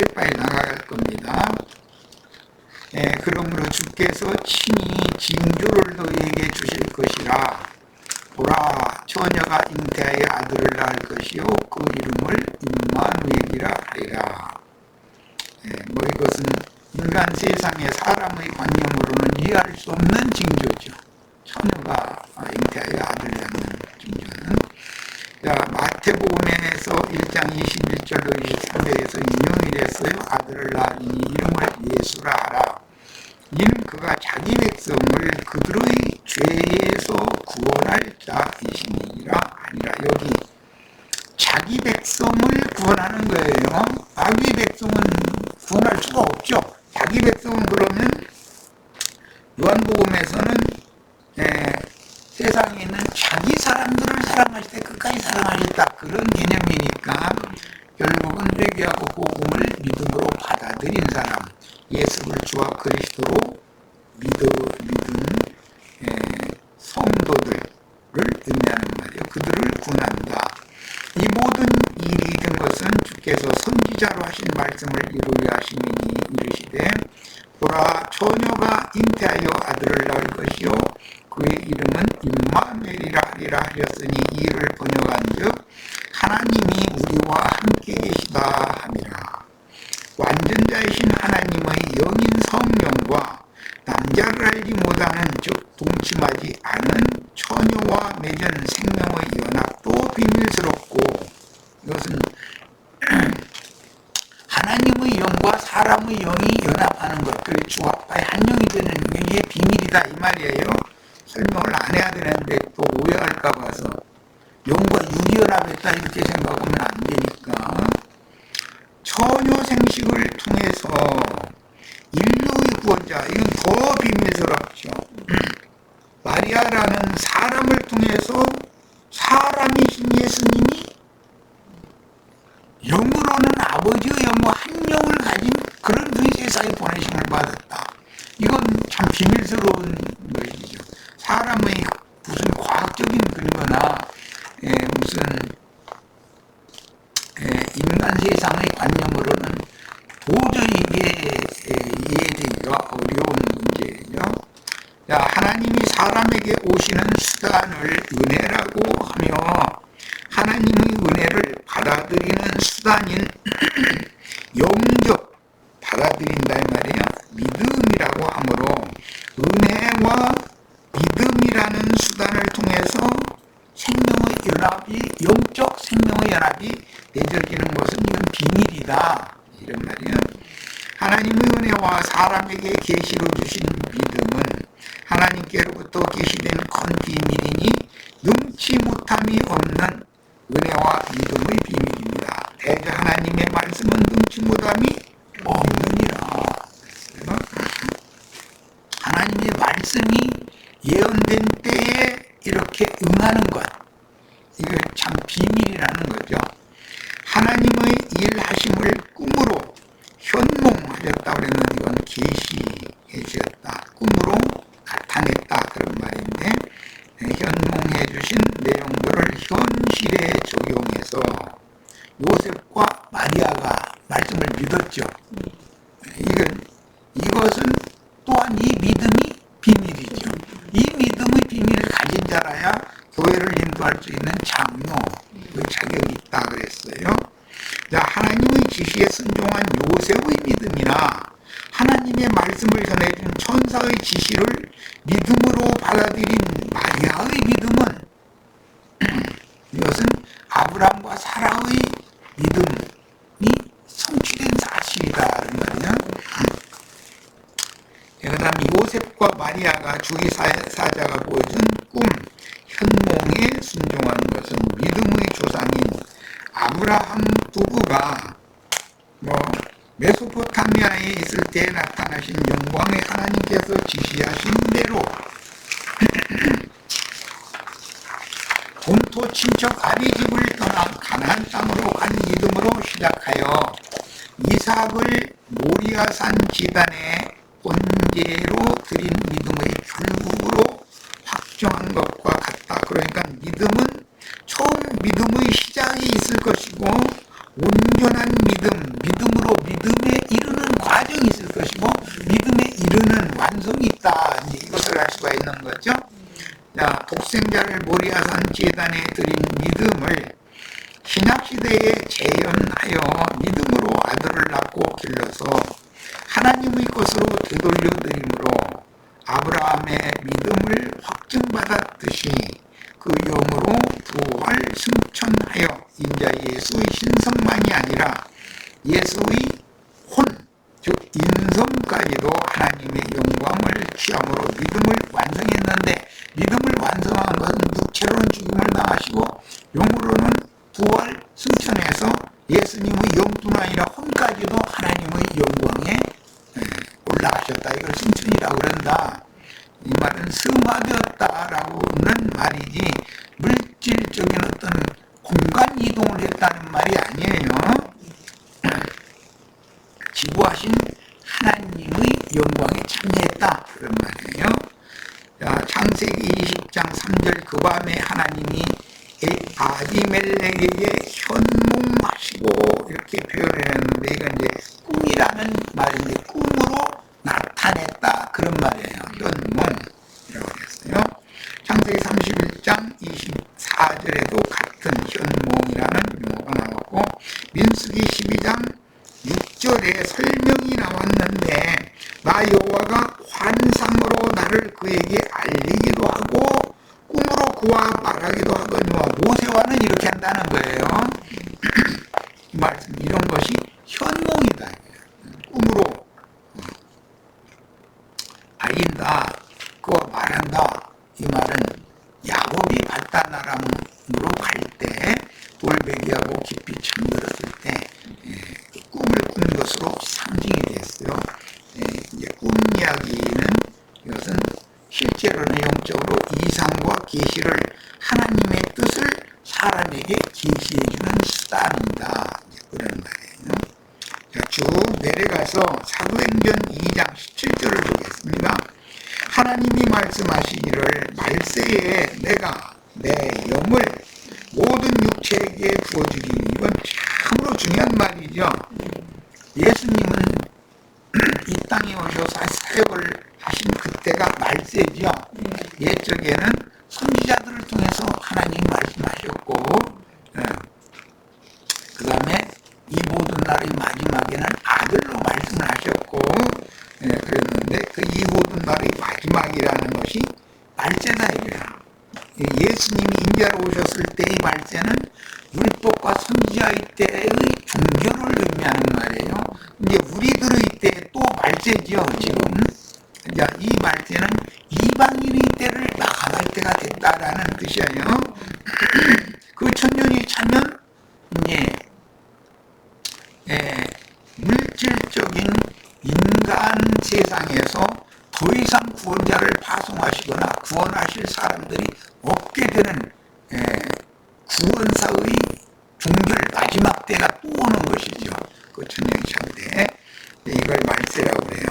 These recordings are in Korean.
빨리빨리 나갈 겁니다. 그러므로 주께서 친히 징조를 너희에게 주실 것이라. 보라, 처녀가 잉태하여 아들을 낳을 것이요 그 이름을 임마누엘이라 하리라. 이것은 인간 세상의 사람의 관념으로는 이해할 수 없는 징조죠. 처녀가 잉태하여 아들을 낳는 징조는. 마태복음에서 1장 21절로 23절에서 인용이 됐어요. 아들을 낳으니 이름을 예수라 하라. 이는 그가 자기 백성을 그들의 죄에서 구원할 자이시니라 하니라. 여기 자기 백성을 구원하는 거예요. 자기 백성은 구원할 수가 없죠. 자기 백성은 그러면 요한복음에서는 세상에 있는 자기 사람들을 사랑하실 때 끝까지 사랑하셨다, 그런 개념이니까 결국은 회개하고 복음을 믿음으로 받아들인 사람, 예수를 주와 그리스도로 믿은 성도들을 의미하는 말이에요. 그들을 구원한다. 이 모든 일이 된 것은 주께서 선지자로 하신 말씀을 이루려 하시니 이르시되 보라, 처녀가 잉태하여 아들을 낳을 것이요 그의 이름은 임마누엘이라 하리라 하셨으니 이 일을 번역한즉 하나님이 우리와 함께 계시다 함이라. 완전자이신 하나님의 영인 성령과 남자를 알지 못하는 즉 동침하지 않은 처녀와 맺은 생명의 연합도 비밀스럽고, 이것은 하나님의 영과 사람의 영이 연합하는 것, 그리고 주합하여 한 영이 되는 게 비밀이다 이 말이에요. 설명을 안 해야 되는데 또 오해할까 봐서 영과 유연합했다 이렇게 생각하면 안 되니까. 처녀 생식을 통해서 인류의 구원자, 이건 더 비밀스럽죠. 마리아라는 사람을 통해서 사람이신 예수님이 영으로는 아버지의 영과 한 영을 가진 그런 분이 세상에 보내심을 받았다. 이건 참 비밀스러운 것이죠. 사람의 무슨 과학적인 근거나 무슨 인간 세상의 관념으로는 도저히 이게 이해되기가 어려운 문제예요. 하나님이 사람에게 오시는 수단을 은혜라고 하며 하나님의 은혜를 받아들이는 수단인 영접 받아들인다 이 말이에요. 믿음이라고 하므로 은혜와 믿음이라는 수단을 통해서 생명의 연합이, 영적 생명의 연합이 맺어지는 것은 이건 비밀이다 이런 말이에요. 하나님의 은혜와 사람에게 계시로 주신 믿음은 하나님께로부터 계시된 큰 비밀이니 능치 못함이 없는 은혜와 믿음의 비밀입니다. 대저 하나님의 말씀은 능치 못함이 없느니라. 하나님의 말씀이 예언된 때에 이렇게 응하는 것, 이거 참 비밀이라는 거죠. 하나님의 일하심을 꿈으로 현몽하셨다 그랬는데 이건 계시해 주셨다, 꿈으로 나타냈다 그런 말인데, 현몽해 주신 내용들을 현실에 적용해서 요셉과 마리아가 말씀을 믿었죠. 이것은 또한 이 믿음이 비밀이죠. 이 믿음의 비밀을 가진 자라야 교회를 인도할 수 있는 장로, 그 자격이 있다 그랬어요. 하나님의 지시에 순종한 요셉의 믿음이나 하나님의 말씀을 전해준 천사의 지시를 믿음으로 받아들인 마리아의 믿음은 이것은 아브라함과 사라의 믿음이 성취된 사실이다는 말이야. 그 다음 요셉과 마리아가 주기사자가 보여준 꿈, 현몽에 순종하는 것은 믿음의 조상인 아브라함 부부가 메소포타미아에 있을 때 나타나신 영광의 하나님께서 지시하신 대로 본토 친척 아비집을 떠나 가나안 땅으로 간 믿음으로 시작하여 이삭을 모리아산 지단에 번제로 드린 믿음의 결국으로 확정한 것과 같다. 그러니까 믿음은 처음 믿음의 시작이 있을 것이고 온전한 믿음으로 믿음의 신약시대에 재현하여 믿음으로 아들을 낳고 길러서 하나님의 것으로 되돌려드림으로 아브라함의 믿음을 확증받았듯이 그 영으로 부활 승천하여 인자 예수의 신성만이 아니라 예수의 혼, 즉 인성까지도 하나님의 영광을 취함으로 믿음을 완성했는데, 믿음을 완성한 것은 육체로는 죽음을 당하시고 영으로는 부활 승천해서 예수님의 영뿐 아니라 혼까지도 하나님의 영광에 올라가셨다. 이걸 승천이라고 그런다. 이 말은 승화되었다라고는 말이지 물질적인 어떤 공간 이동을 했다는 말이 아니에요. 지부하신 하나님의 영광에 참여했다, 그런 말이에요. 자, 창세기 20장 3절, 그 밤에 하나님이 아비멜렉에게 현몽하시고 이렇게 표현했는데, 이건 이제 꿈이라는 말인데 꿈으로 나타냈다, 그런 말이에요. 현몽이라고 했어요. 창세기 31장 24절에도 같은 현몽이라는 용어가 나왔고, 민수기 12장 6절에 설명이 나왔는데, 나 여호와가 환상으로 나를 그에게 알리기도 하고 꿈으로 그와 말하기도 하거니와, 모세와는 이렇게 한다는 거예요. 이 말씀, 이런 것이 현몽이다. 꿈으로 알린다, 그와 말한다. 이 말은 야곱이 발단아람으로 갈 때 돌베기하고 깊이 잠들었을 때 꿈을 꾼 것으로 상징이 됐어요. 이제 꿈 이야기는, 이것은 실제로는 영적으로 이상과 계시를, 하나님의 뜻을 사람에게 계시해주는 수단이다, 그런 말이에요. 자, 쭉 내려가서 사도행전 2장 17절을 보겠습니다. 하나님이 말씀하시기를 말세에 내가 내 영을 모든 육체에게 부어주리니. 이건 참으로 중요한 말이죠. 예수님은 이 땅에 오셔서 사역을 하신 그때가 말세죠. 옛적에는 선지자들을 통해서 하나님이 말씀하셨고, 그 다음에 이 모든 날의 마지막에는 아들로 말씀을 하셨고, 그랬는데 그 이 모든 날의 마지막이라는 것이 말세다 이거예요. 예수님이 인자로 오셨을 때의 말세는 율법과 선지자의 때의 종교를 의미하는 말이에요. 이제 우리들의 때 또 말세죠, 지금. 자, 이 말세는 이방인의 때를 마감할 때가 됐다라는 뜻이에요. 그 천년이 차면 이제 물질적인 인간 세상에서 더 이상 구원자를 파송하시거나 구원하실 사람들이 없게 되는 구원사의 종결 마지막 때가 또 오는 것이죠. 그 천년이 찰 때. 이걸 말세라고 그래요.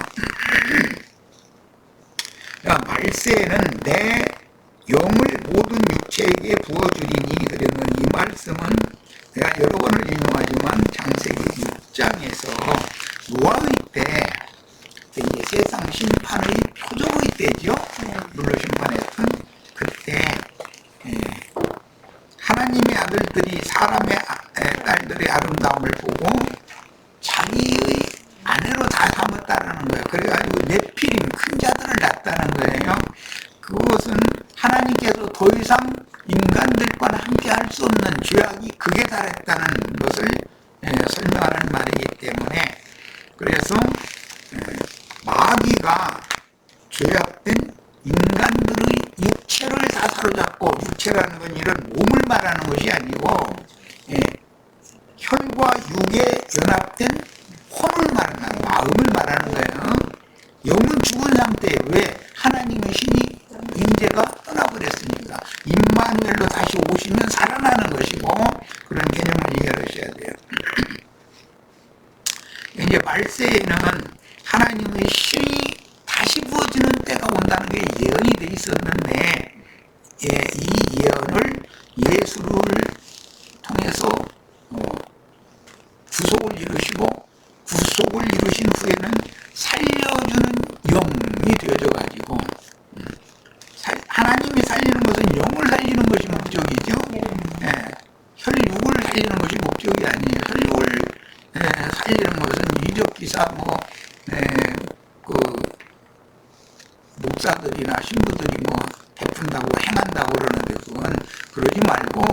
말세에는 내 영을 모든 육체에게 부어주리니, 그러면 이 말씀은 내가 여러 번을 인용하지만 창세기 6장에서 노아의 때, 이제 세상 심판의 표적의 때죠. 물로 심판했던 그때 하나님의 아들들이 사람의 딸들의 아름다움을 보고 자기의 아내로 다 삼았다는 거예요. 그래가지고 네피림, 큰 자들을 낳았다는 거예요. 그것은 하나님께서 더 이상 인간들과 함께 할 수 없는 죄악이 극에 달했다는 것을 설명하는 말이기 때문에, 그래서 마귀가 죄악된 인간들의 육체를 다 사로잡고, 육체라는 건 이런 몸을 말하는 것이 아니고 혈과 육에 연합된 혼을 말하는, 마음을 말하는 거예요. 영은 죽은 상태에, 왜? 하나님의 신이 인재가 떠나버렸으니까 임마누엘로 다시 오시면 살아나는 것이고, 그런 개념을 이해하셔야 돼요. 이제 말세에는 하나님의 신이 다시 부어지는 때가 온다는 게 예언이 돼 있었는데, 이 예언을 예수를 통해서 구속을 이루시고, 구속을 이루신 후에는 살려주는 영이 되어져 가지고, 하나님이 살리는 것은 영을 살리는 것이 목적이죠. 혈육을 살리는 것이 살리는 것은 이적 기사 그 목사들이나 신부들이 베푼다고 행한다고 그러는데 그건 그러지 말고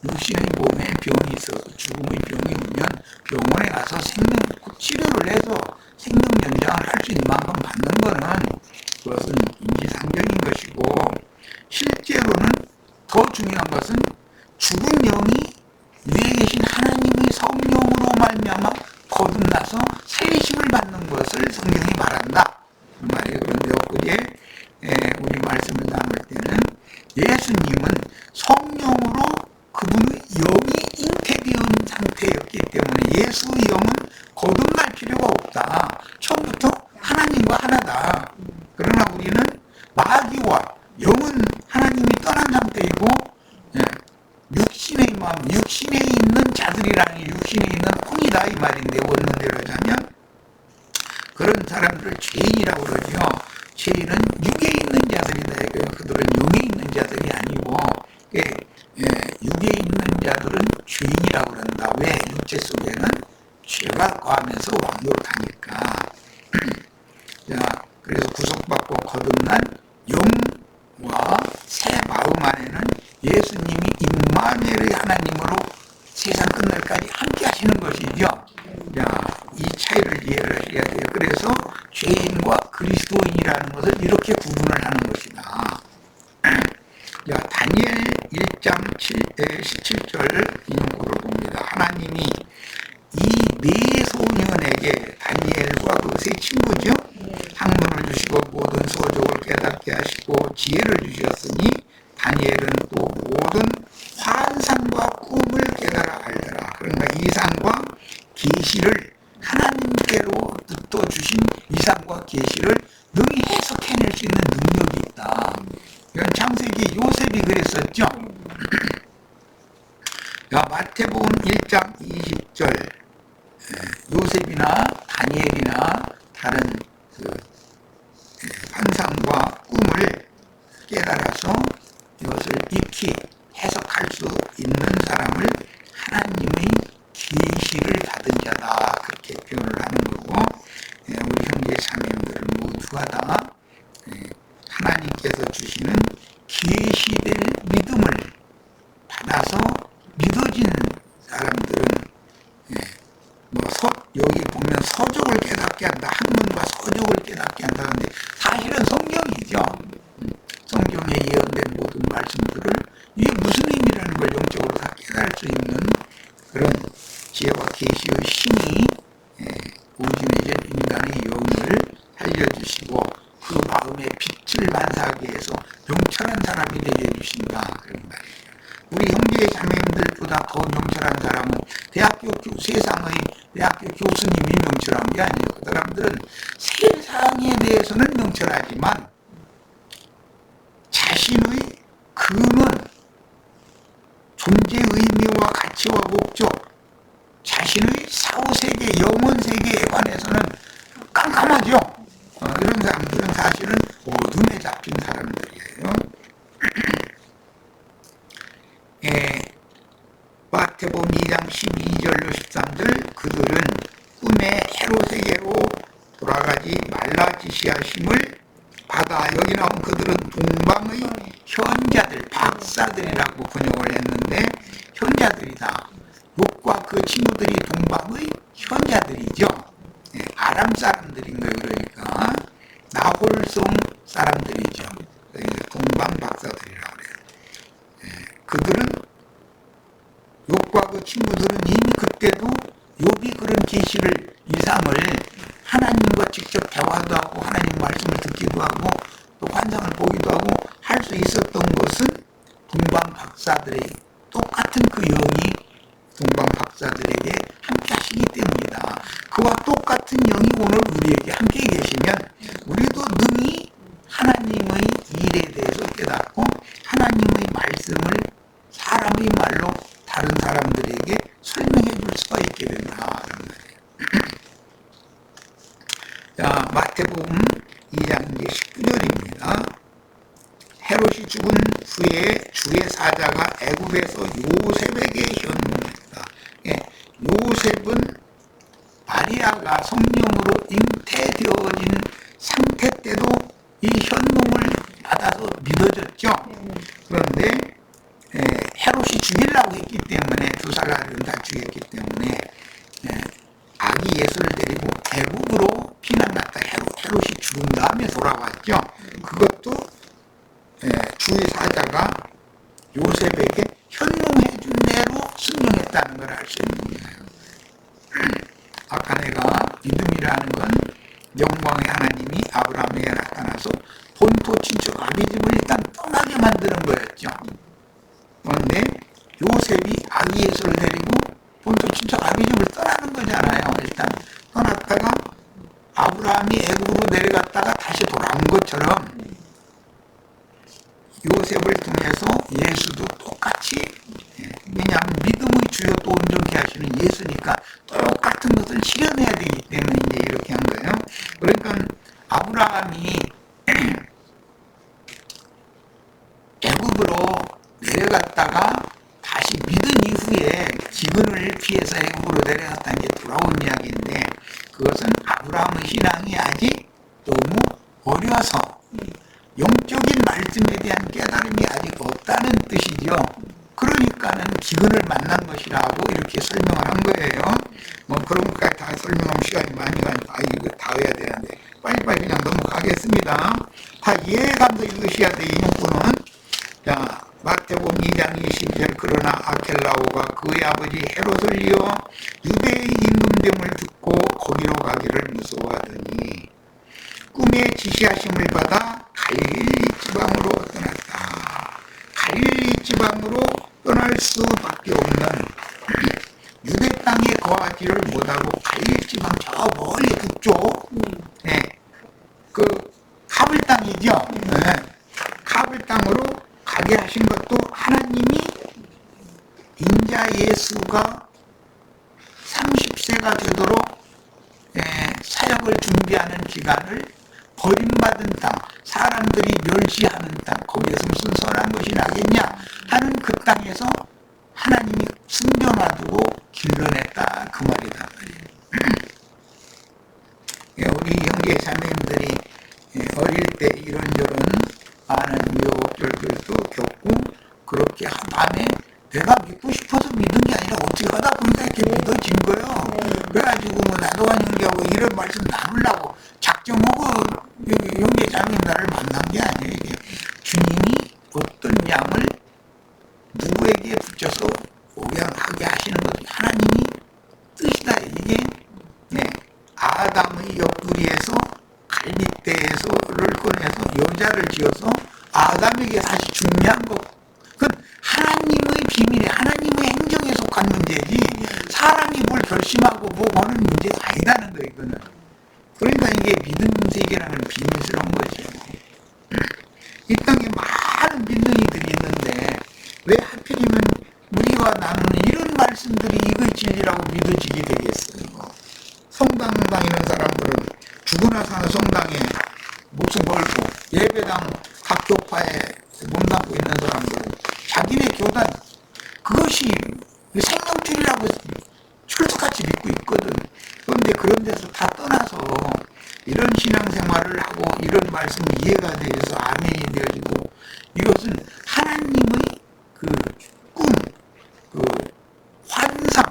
육신의 몸에 병이 있어서 죽음의 병이 오면 병원에 가서 치료를 해서 생명 연장을 할 수 있는 만큼 받는 거는 그것은 인지상정인 것이고, 실제로는 더 중요한 것은 죽은 영이 위에 계신 하나님의 성령으로 말미암아 거듭나서 살리심을 받는 것을 성경이 말한다 그 말이에요. 그런데 엊그제 우리 말씀을 나눌 때는 예수님은 성령으로 그분의 영이 잉태되어 있는 상태였기 때문에 예수의 영은 거듭날 필요가 없다. 처음부터 하나님과 하나다. 그러나 우리는 마귀와 영은 하나님이 떠난 상태이고 육신의 마음, 육신에 있는 자들이라는 육신에 있는 혼이다 이 말인데, 원론대로 하자면 그런 사람들을 죄인이라고 그러죠. 죄인은 육에 있는 자들이다 이거예요. 그들은 영에 있는 자들이 아니고 육에 있는 자들은 죄인이라고 그런다. 왜? 육체 속에는 죄가 거하면서 왕노릇하니까. 자, 그래서 구속받고 거듭난 영과 새 마음 안에는 예수님이 임마누엘의 하나님으로 세상 끝날까지 함께 하시는 것이죠. 자, 이 차이를 이해를 하셔야 돼요. 그래서 죄인과 그리스도인이라는 것을 이렇게 구분을 하는 것이다. 자, 다니엘 1장 17절 인용구를 봅니다. 하나님이 이 네 소년에게, 다니엘과 그 세 친구죠, 학문을 주시고 모든 서적을 깨닫게 하시고 지혜를 주셨으니 다니엘은 또 모든 환상과 꿈을 깨달아 알더라. 그러니까 이상과 계시를 하나님께로 듣도 주신 이상과 계시를 능히 해석해낼 수 있는 능력이 있다. 이건 창세기 요셉이 그랬었죠. 마태복음 1장 20절 요셉이나 다니엘이나 다른 환상과 꿈을 깨달아서 이것을 익히 해석할 수 있는 사람을 하나님의 계시를 받은 자다 그렇게 표현을 하는 거고, 우리 형제 자매님들은 모두가 다 하나님께서 주시는 계시될 믿음을 받아서 믿어진 사람들은 여기 보면 서적을 깨닫게 한다, 학문과 서적을 깨닫게 한다는데 사실은 성경이죠. 성경에 예언된 모든 말씀들을 이게 무슨 의미라는 걸 영적으로 다 깨달을 수 있는 그런 지혜와 계시의 신이 오직이신 인간의 영을 살려주시고 그 마음에 빛을 반사하게 해서 명철한 사람이 되게 해주신다 그런 말이에요. 우리 형제 자매님들보다 더 명철한 사람은 세상의 대학교 교수님이 명철한 게 아니에요. 그 사람들은 세상에 대해서는 명철하지만 자신의 근원, 존재 의미와 가치와 목적, 자신의 사후세계, 영혼세계에 관해서는 깜깜하죠. 이런 사람들은 사실은 어둠에 잡힌 사람들이에요. 마태복음 2장 12절로 13절 그들은 꿈의 헤롯에게로 돌아가지 말라 지시하심을 받아, 여기 나온 그들은 동방의 현자들, 박사들이라고 번역을 했는데 현자들이다. 롯과 그 친구들이 동방의 현자들이죠. 아람 사람들인 거예요. 그러니까 나홀성 사람들이죠. 동방 박사들이라고 그래요. 그들은 욥과 그 친구들은 이미 그때도 욥이 그런 계시를, 이상을 하나님과 직접 대화도 하고 하나님 말씀을 듣기도 하고 또 환상을 보기도 하고 할 수 있었던 것은 동방 박사들의 똑같은 그 영이 동방 박사들에게 함께 하시기 때문이다. 그와 똑같은 영이 오늘 우리에게 함께 계시면 우리도 능히 하나님의 일에 대해서 깨닫고 하나님의 말씀을 사람의 말로 다른 사람들에게 설명해 줄 수가 있게 된다. 자, 마태복음 2장 19절입니다. 헤롯이 죽은 후에 주의 사자가 애굽에서 요셉에게 현문했다. 요셉은 발이 사자가 성령으로 잉태되어진 상태 때도 이 현몽을 받아서 믿어졌죠. 그런데 헤롯이 죽이려고 했기 때문에 두 사람을 다 죽였기 때문에 아기 예수를 데리고 애국으로 피난갔다 헤롯이 죽은 다음에 돌아왔죠. 그것도 주의 사자가 요셉에게 현몽해준 대로 순종했다는 걸 알 수 있는 거예요. 아까 내가 믿음이라는 건 영광의 하나님이 아브라함에게 나타나서 본토 친척 아비집을 일단 떠나게 만드는 거였죠. 그런데 요셉이 아기 예수를 데리고 본토 친척 아비집을 떠나는 거잖아요. 일단 떠났다가 아브라함이 애굽으로 내려갔다가 다시 돌아온 것처럼 요셉을 통해서 예수도 똑같이, 왜냐하면 믿음의 주요 또 온전케 하시는 예수니까 똑같은 것을 실현해야 되기 때문에 이제 이렇게 한 거예요. 그러니까 아브라함이 애굽으로 내려갔다가 다시 믿은 이후에 기근을 피해서 애굽으로 내려갔다는 게 돌아온 이야기인데, 그것은 아브라함의 신앙이 아직 너무 어려서 영적인 말씀에 대한 깨달음이 아직 없다는 뜻이죠. 그러니까는 기근을 만난 것이라고 이렇게 설명을 한 거예요. 뭐 그런 것까지 다 설명하면 시간이 많이 가니까 이거 다 해야 되는데 빨리빨리 그냥 넘어가겠습니다. 다 이해감도 읽으셔야 돼. 이 문구는. 자, 마태복음 2장 20절. 그러나 아켈라오가 그의 아버지 헤롯을 이어 유대의 임금됨을 듣고 거기로 가기를 무서워하더니 꿈에 지시하심을 받아 갈릴리 지방으로 떠났다. 갈릴리 지방으로 떠날 수밖에 없는, 유대 땅에 거하지를 못하고 갈릴리 지방 저 멀리 북쪽, 그 카불 땅이죠. 카불 땅으로 가게 하신 것도 하나님이 인자 예수가 30세가 되도록 사역을 준비하는 기간을 버림받은 땅, 사람들이 멸시하는 땅, 거기에서 무슨 선한 것이 나겠냐 하는 그 땅에서 하나님이 숨겨놔두고 길러냈다, 그 말이다. 우리 형제 자매님들이 어릴 때 이런저런 많은 우여곡절들도 겪고 그렇게 한 다음에 내가 믿고 싶어서 믿은 게 아니라 어떻게 하다 보니까 이렇게 믿어진 거예요. 그래가지고 뭐 나도한 형제하고 이런 말씀 나누려고 작정하고 형제 자매님 나를 만난 게 아니에요. 이게 주님이 어떤 양을 누구에게 붙여서 오병하게 하시는 것이 하나님이 뜻이다. 이게 아담의 옆구리에서 갈빗대에서를 꺼내서 여자를 지어서 아담에게 다시 중요한 것, 그건 하나님의 비밀에 하나님의 행정에 속한 문제지 사람이 뭘 결심하고 뭐 하는 문제가 아니다는 거예요. 이거는. 그러니까 이게 믿음 세계라는 비밀스러운 거죠. 이 땅에 많은 믿는 이들이 있는데 왜 하필이면 우리와 나누는 이런 말씀들이 이거의 진리라고 믿어지게 되겠어요. 성당 다니는 사람들은 죽으나 사는 성당에 목숨 걸고 예배당 각 교파에 몸담고 있는 사람들은 자기네 교단 그것이 생명줄이라고 철석같이 믿고 있거든. 그런데 그런 데서 다 떠나서 이런 신앙생활을 하고 이런 말씀이 이해가 되어서 아멘이 되어지고, 이것은 하나님의 그 꿈, 그 환상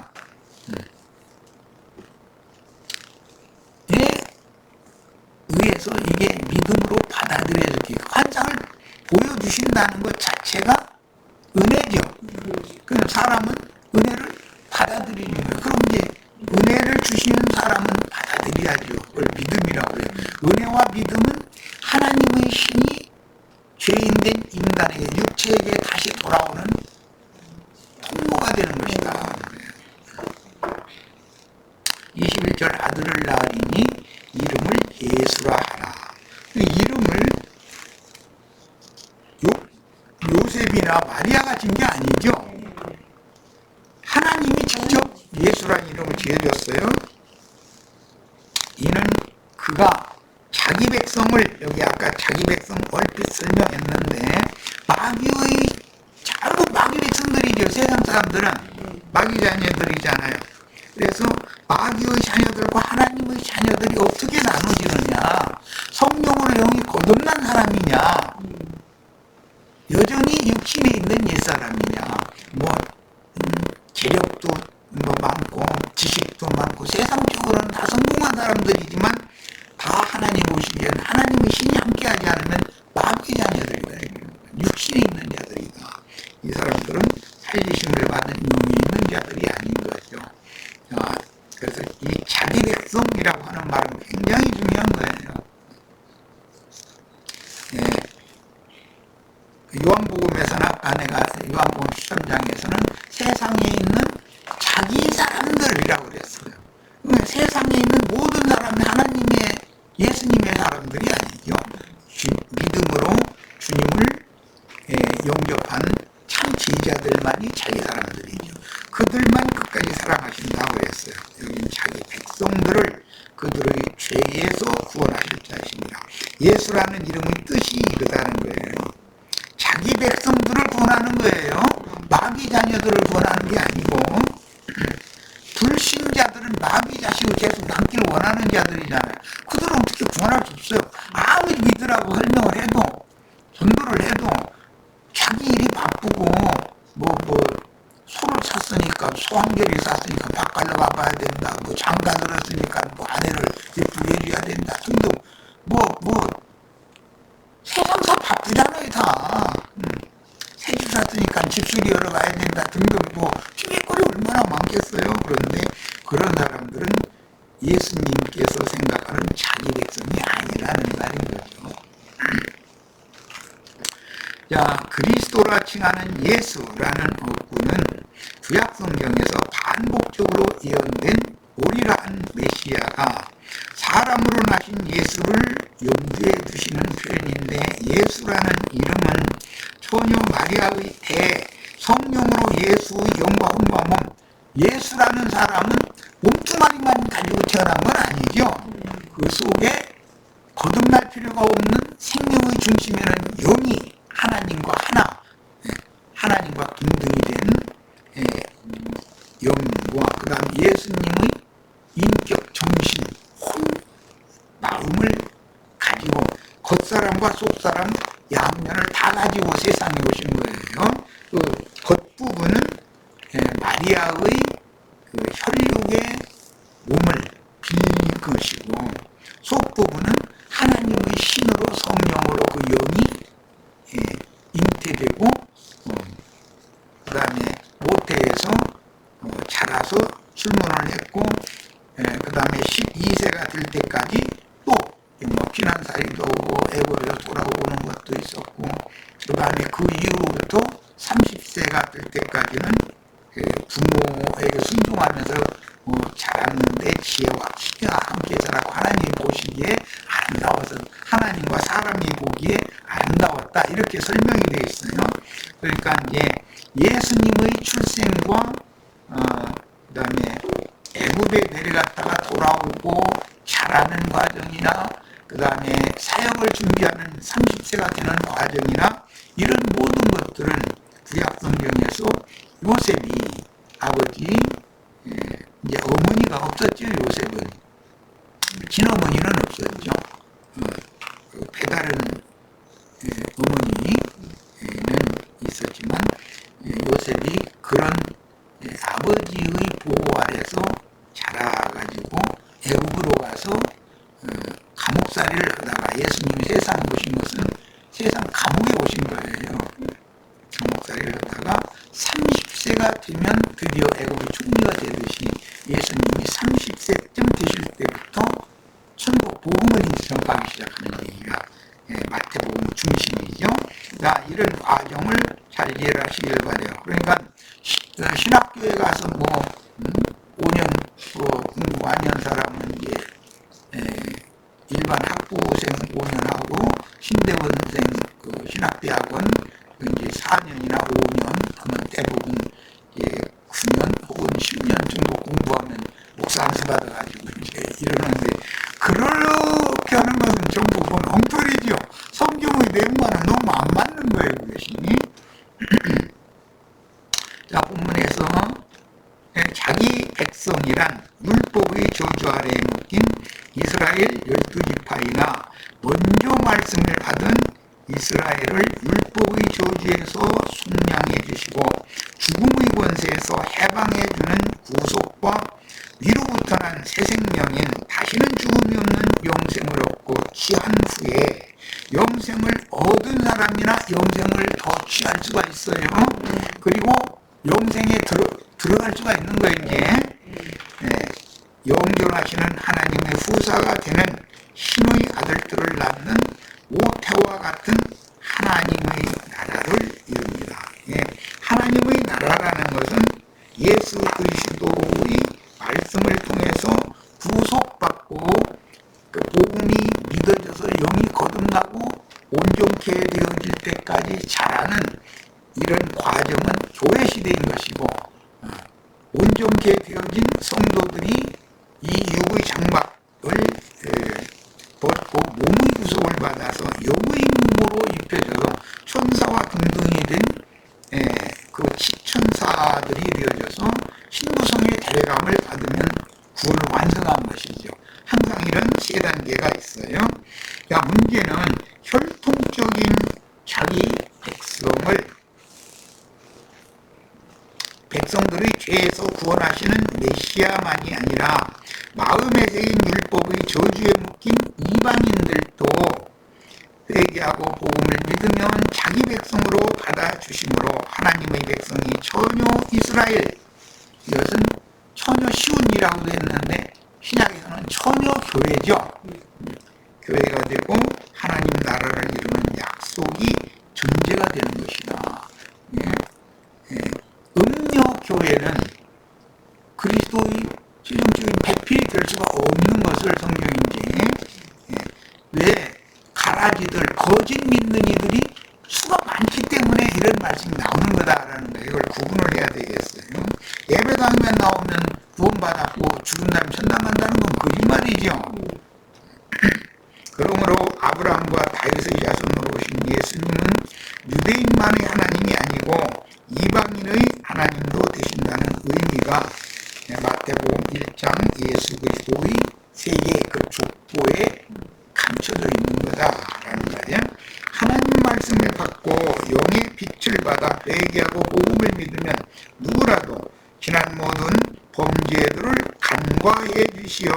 의해서 이게 믿음으로 받아들여지기, 환상을 보여주신다는 것 자체가 은혜죠. 그럼 사람은 은혜를 받아들이는 거예요. 그럼 이제 은혜를 주시는 사람은 받아들여야죠. 그걸 믿음이라고 해요. 은혜와 믿음은 하나님의 신이 죄인된 인간에게, 육체에게 다시 돌아오는 통로가 되는 것이다. 21절 아들을 낳으리니 이름을 예수라 하라. 이름을 요셉이나 마리아가 진 게 아니죠. 하나님이 직접 예수라는 이름을 지어줬어요. 이는 그가 자기 백성을, 여기 아까 자기 백성 얼핏 설명했는데 마귀의 전부 마귀 백성들이죠. 세상 사람들은 마귀 자녀들이잖아요. 그래서 마귀의 자녀들과 하나님의 자녀들이 어떻게 나눠지느냐? 성령으로 영이 거듭난 사람이냐? 여전히 육신에 있는 옛사람이냐? 재력도 많고 지식도 많고 세상적으로는 다 성공한 사람들이지만 다 하나님 보시기엔 하나님의 신이 함께하지 않으면 마귀의 자녀들이다. 육신에 있는 자들이다. 이 사람들은 살리심을 받은 영이 있는 자들이 아닌 거죠. 그래서 이 자기 백성이라고 하는 말은 굉장히 중요한 거예요. 요한복음에서는 아까 내가 요한복음 13장에서는 세상에 있는 자기 사람들이라고 그랬어요. 세상에 있는 모든 사람이 하나님의 예수님의 사람들이 아니죠. 믿음으로 주님을 영접한 참 제자들만이 자기 사람들이죠. 그들만 끝까지 사랑하신다고 그랬어요. 여기는 자기 백성들을 그들의 죄에서 구원하실 자이십니다. 예수라는 이름의 뜻이 이거다는 거예요. 자기 백성들을 구원하는 거예요. 마귀 자녀들을 구원하는 게 아니고, 불신자들은 마귀 자식을 계속 남기를 원하는 자들이잖아요. 그들은 어떻게 구원할 수 없어요. 아무리 믿으라고 설명을 해도, 전도를 해도, 자기 일이 바쁘고, 소를 샀으니까, 소 한 결이 샀으니까 밭갈러 가봐야 된다. 장가 들었으니까 아내를 예쁘게 해줘야 된다. 등등. 세상사 바쁘잖아요, 다. 새집 샀으니까 집수리 열어 가야 된다. 등등. 주객거리 얼마나 많겠어요. 그런데 그런 사람들은 예수님께서 생각하는 자기 백성이 아니라는 말인 거죠. 자, 그리스도라 칭하는 예수라는 어구는 구약성경에서 반복적으로 예언된 오리라한 메시아가 사람으로 나신 예수를 염두에 두시는 표현인데, 예수라는 이름은 처녀 마리아의 성령으로 예수의 영과 혼과 몸, 예수라는 사람은 몸뚱아리만 가지고 태어난 건 아니죠. 그 속에 거듭날 필요가 없는 생명의 중심에는 영이 하나님과 하나님과 동등이 된 영과 그 다음 예수님의 인격, 정신, 마음을 가지고 겉사람과 속사람 양면을 다 가지고 세상에 오신 거예요. 그 겉부분은 마리아의 그 혈육의 몸을 빌린 것이고, 속부분은 하나님의 신으로 성령으로 그 영이 잉태되고, 그 다음에 모태에서 자라서 출문을 했고, 그 다음에 12세가 될 때까지 또 피난살이도 오고 애고에서 돌아오는 것도 있었고, 그 다음에 그 이후부터 30세가 될 때까지는 부모에게 순종하면서 자랐는데 지혜와 키가 함께 자라고 하나님이 보시기에 아름다워서 하나님과 사람이 보기에 아름다웠다, 이렇게 설명이 되어 있어요. 그러니까 이제 예수님의 출생과 그 다음에 애굽에 내려갔다가 돌아오고 자라는 과정이나 그 다음에 사역을 준비하는 30세가 되는 과정이나 이런 모든 것들은 구약성경에서 요셉이 아버지, 이제 어머니가 없었죠. 요셉은 친어머니는 없었죠. 배다른 어머니는 있었지만 요셉이 그런 아버지의 보호 아래서 자라가지고 애굽으로 가서 감옥살이를 하다가, 예수님이 세상에 오신 것은 세상 감옥에 오신 거예요. 감옥살이를 하다가 30세가 되면 드디어 애굽의 총리가 되듯이 예수님이 30세쯤 되실 때부터 천국 복음을 전파하기 시작하는 얘기가 마태복음 중심이죠. 이런 과정을 잘 이해를 하시길 바래요. 그러니까 신학교에 가서 5년 공부하는 사람은 이제 일반 학부생 5년하고 신대원생 신학대학원 이제 4년이나 5년 하면 대부분 9년 혹은 10년 정도 공부하면 목사 안수 받아가지고 이제 이러는데, 그렇게 하는 것은 전부 그건 엉터리죠. 성경의 내용과는 너무 안 맞는 거예요, 그것이. 자, 본문에서 자기 백성 백성이란 율법의 저주 아래에 묶인 이스라엘 12지파이나 먼저 말씀을 받은 이스라엘을 율법의 저주에서 속량해 주시고 죽음의 권세에서 해방해 주는 구속과 위로부터 난 새 생명인 다시는 죽음이 없는 영생을 얻고 취한 후에 영생을 얻은 사람이나 영생을 더 취할 수가 있어요. 그리고 영생에 들어갈 수가 있는 거예요. 이제 영존하시는 하나님의 후사가 되는 신의 아들들을 낳는 모태와 같은 하나님의 나라를 이룹니다. 하나님의 나라라는 것은 예수 그리스도의 말씀을 통해서 구속받고 그 복음이 믿어져서 영이 거듭나고 온전케 되어질 때까지 자라는 이런 과정은 교회 시대인 것이고, 온전케 되어진 성도들이 이 육의 장막을 벗고 몸의 구속을 받아서 영의 몸으로 입혀져서 천사와 등등이 된 그 시천사들이 되어져서 신부성의 대감을 받으면 구원을 완성한 것이죠. 항상 이런 세 단계가 있어요. 자, 문제는 혈통적인 자기 백성들의 죄에서 구원하시는 메시아만이 아니라 마음에 새긴 율법의 저주에 묶인 이방인들도 회개하고 복음을 믿으면 자기 백성으로 받아주심으로 하나님의 백성이 처녀 이스라엘, 이것은 처녀 시온이라고도 했는데 신약에서는 처녀 교회죠. 교회가 되고 하나님 나라를 이루는 약속이 전제가 되는 것이다. 음녀 교회는 그리스도의 최종적인 배필이 될 수가 없는 것을 성경인지, 왜 가라지들 거짓 믿는 이들이 수가 많기 때문에 이런 말씀이 나오는 거다라는 거예요. 이걸 구분을 해야 되겠어요. 예배당에 나오면 구원받았고 죽은 다음 천당한다는 건 거짓말이죠. 그러므로 아브라함과 다윗의 자손으로 오신 예수님은 유대인만의 하나님이 아니고 이방인의 하나님도 되신다는 의미가 마태복음 1장 예수 그리스도의 세계 그 족보에 감춰져 있는 거다라는 거예요. 하나님 말씀을 받고 영의 빛을 받아 회개하고 복음을 믿으면 누구라도 지난 모든 범죄들을 간과해 주시어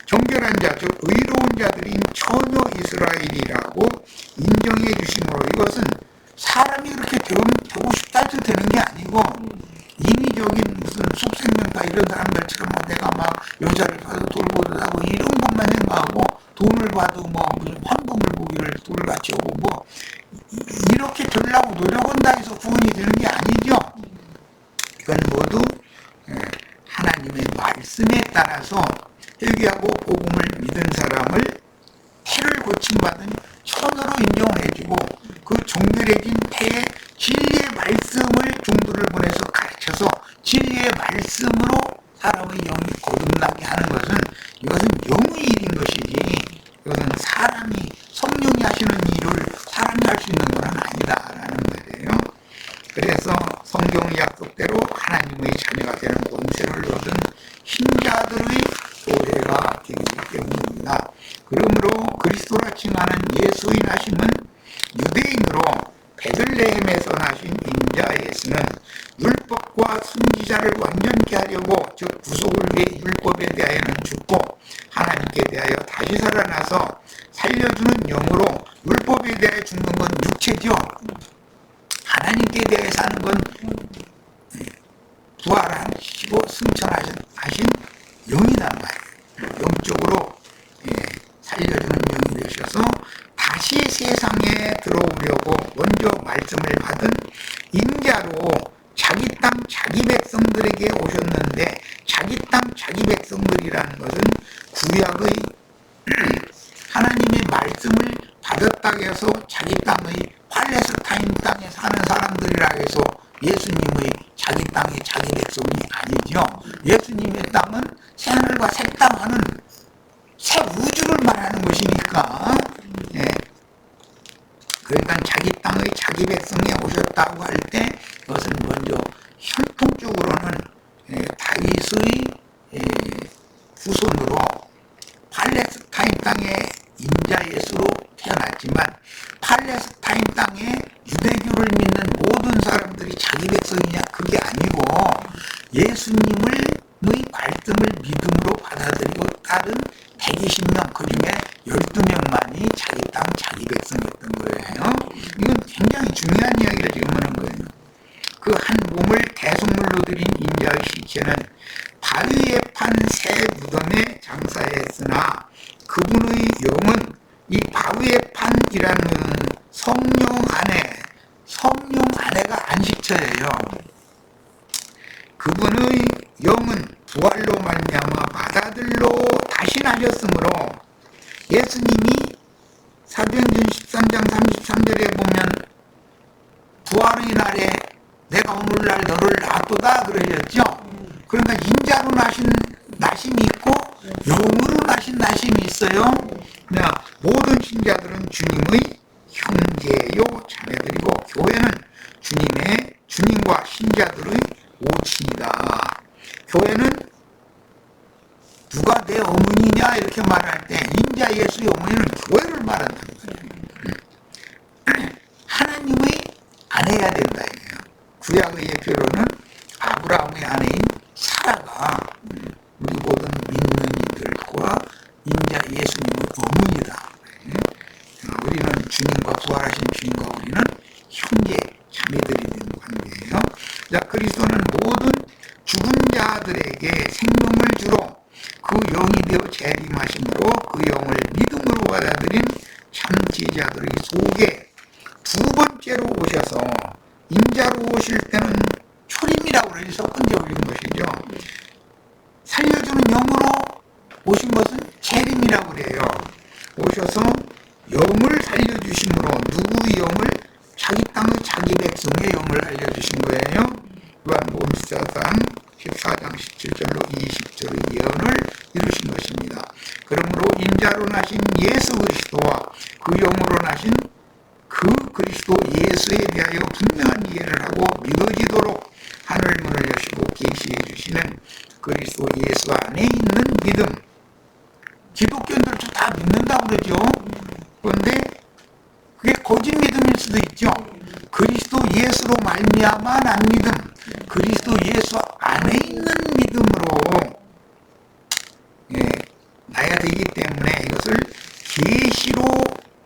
정결한 자, 즉 의로운 자들인 처녀 이스라엘이라고 인정해 주심으로, 이것은 사람이 그렇게 되고 싶다 해서 되는 게 아니고 인위적인 무슨 숙생명파 이런 사람들처럼 내가 막 여자를 봐도 돌보도 하고 이런 것만 생각하고 돈을 봐도 무슨 황금을 보기를 돌같이 오고 이렇게 되려고 노력한다 해서 구원이 되는 게 아니죠. 이건 모두 하나님의 말씀에 따라서 회개하고 복음을 믿은 사람을 태를 고침받은 천으로 인정을 해주고 그 정결해진 태에 진리의 말씀을 종들을 보내서 가르쳐서 진리의 말씀으로 사람의 영이 거듭나게 하는 것은, 이것은 영의 일인 것이지 이것은 사람이 성령이 하시는 일을 사람이 할 수 있는 건 아니다라는 거예요. 그래서 성경의 약속대로 하나님의 자녀가 되는 권세를 얻은 신자들의 교회가 되기 때문입니다. 그러므로 그리스도라 칭하는 예수의 나심은 유대인으로 베들레헴에서 나신 인자 예수는 율법과 순지자를 완전케 하려고, 즉 구속을 위해 율법에 대하여는 죽고 하나님께 대하여 다시 살아나서 살려주는 영으로, 율법에 대하여 죽는 건 육체죠. 하나님께 대하여 사는 건 부활하시고 승천하신 영이란 말이에요. 영적으로 살려주는 영이 되셔서 다시 세상에 들어오려고 먼저 말씀을 받은 인자로 자기 땅 자기 백성들에게 오셨는데, 자기 땅 자기 백성들이라는 것은 구약의 하나님의 말씀을 받았다고 해서 자기 땅의 팔레스타인 땅에 사는 사람들이라 해서 예수님의 자기 땅이 자기 백성이 아니죠. 예수님의 땅은 새하늘과 새 땅 하는 새 우주를 말하는 것이니까, 그러니까 자기 땅의 자기 백성에 오셨다고 할 때 그것은 먼저 혈통적으로는 다윗의 후손으로 팔레스타인 땅의 인자 예수로 태어났지만 팔레스타인 땅에 유대교를 믿는 모든 사람들이 자기 백성이냐, 그게 아니고 예수님의 말씀을 믿음으로 받아들이고 따른 120명, 그 중에 12명만이 자기 땅 자기 백성이었던 거예요. 이건 굉장히 중요한 이야기를 지금 하는 거예요. 그 한 몸을 대속물로 드린 인자의 시체는 바위에 판 새 무덤에 장사했으나 그분의 영은 이 바위에 판이라는 성령 안에가 안식처예요. 그분의 영은 부활로 말미암아 바다들로 다시 나셨으므로 예수님이 사도행전 13장 33절에 보면 부활의 날에 내가 오늘날 너를 놔두다 그러셨죠. 그러니까 인자로 나신 나심이 있고 영으로 나신 나심이 있어요. 모든 신자들은 주님의 형제요 자매들이고 교회는 주님과 신자들의 오친이다. 교회는 누가 내 어머니냐 이렇게 말할 때 인자 예수의 어머니는 교회를 말한다는 거예요. 하나님의 아내가 된다 이거예요. 구약의 예표로는 아브라함의 아내인 사라가 우리 모든 믿는 이들과 인자 예수님의 어머니다. 우리는 주님과 부활하신 주님과 우리는 형제 자매들이 되는 관계예요. 자, 그리스도는 모든 죽은 자들에게 생명을 주로 그 영이 되어 재림하심으로 그 영을 믿음으로 받아들인 참 제자들의 속에 두 번째로 오셔서 인자로 오실 때는 초림이라고 그러죠. 첫 번째 오신 것이죠. 살려주는 영으로 오신 것은 재림이라고 그래요. 오셔서 영을 살려주심으로 누구의 영을? 자기 땅의 자기 백성의 영을 알려주신 거예요. 요한복음 14장 17절로 20절의 예언을 이루신 것입니다. 그러므로 인자로 나신 예수 그리스도와 그 영으로 나신 그 그리스도 예수에 대하여 분명한 이해를 하고 믿어지도록 하늘 문을 여시고 계시해 주시는 그리스도 예수 안에 있는 믿음. 기독교인들도 다 믿는다고 그러죠. 그런데 그게 거짓 믿음일 수도 있죠. 그리스도 예수로 말미암아 난 믿음, 그리스도 예수 안에 있는 믿음으로 나야 되기 때문에 이것을 계시로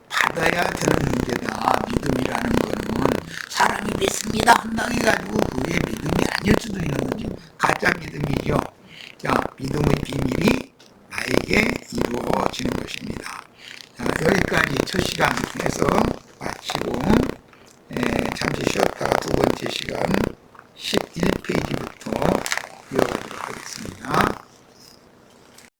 받아야 되는 문제다. 믿음이라는 거는 사람이 믿습니다 한다고 해가지고 그게 믿음이 아닐 수도 있는 거죠. 가짜 믿음이죠. 자, 믿음의 비밀이 나에게 이루어지는 것입니다. 자, 여기까지 첫 시간에서